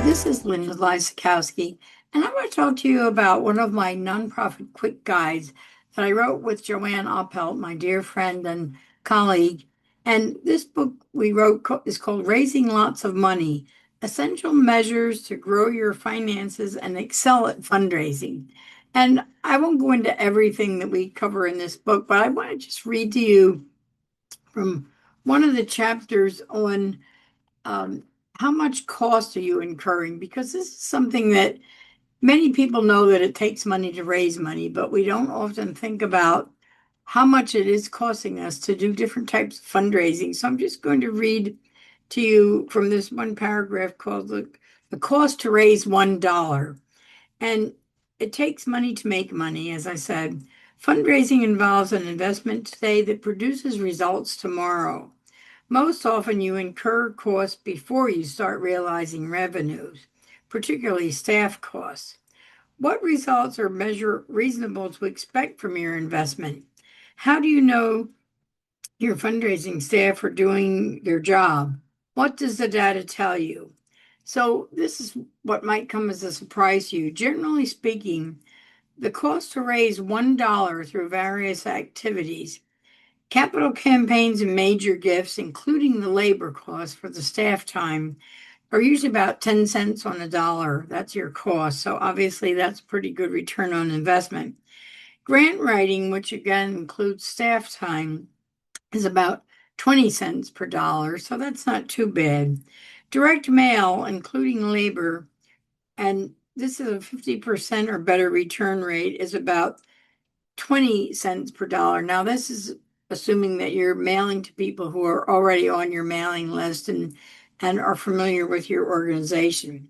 This is Linda Lysakowski, and I want to talk to you about one of my nonprofit quick guides that I wrote with Joanne Oppelt, my dear friend and colleague. And this book we wrote is called Raising Lots of Money: Essential Measures to Grow Your Finances and Excel at Fundraising. And I won't go into everything that we cover in this book, but I want to just read to you from one of the chapters on how much cost are you incurring? Because this is something that many people know that it takes money to raise money, but we don't often think about how much it is costing us to do different types of fundraising. So I'm just going to read to you from this one paragraph called the Cost to Raise $1. And it takes money to make money, as I said. Fundraising involves an investment today that produces results tomorrow. Most often you incur costs before you start realizing revenues, particularly staff costs. What results are reasonable to expect from your investment? How do you know your fundraising staff are doing their job? What does the data tell you? So this is what might come as a surprise to you. Generally speaking, the cost to raise $1 through various activities, capital campaigns and major gifts, including the labor costs for the staff time, are usually about 10 cents on a dollar. That's your cost. So obviously that's pretty good return on investment. Grant writing, which again includes staff time, is about 20 cents per dollar. So that's not too bad. Direct mail, including labor, and this is a 50% or better return rate, is about 20 cents per dollar. Now, this is assuming that you're mailing to people who are already on your mailing list and are familiar with your organization.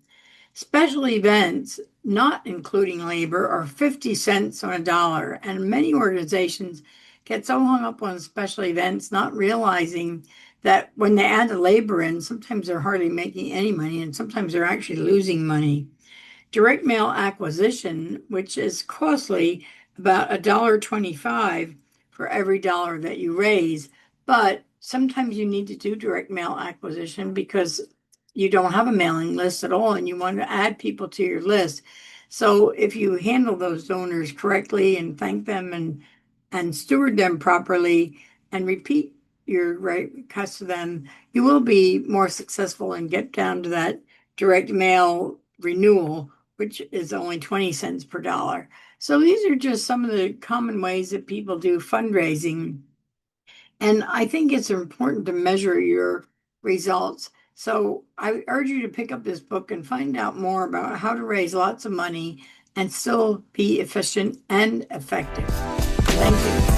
Special events, not including labor, are 50 cents on a dollar. And many organizations get so hung up on special events, not realizing that when they add the labor in, sometimes they're hardly making any money and sometimes they're actually losing money. Direct mail acquisition, which is costly, about $1.25 for every dollar that you raise. But sometimes you need to do direct mail acquisition because you don't have a mailing list at all and you want to add people to your list. So if you handle those donors correctly and thank them and steward them properly and repeat your requests to them, you will be more successful and get down to that direct mail renewal, which is only 20 cents per dollar. So these are just some of the common ways that people do fundraising. And I think it's important to measure your results. So I urge you to pick up this book and find out more about how to raise lots of money and still be efficient and effective. Thank you.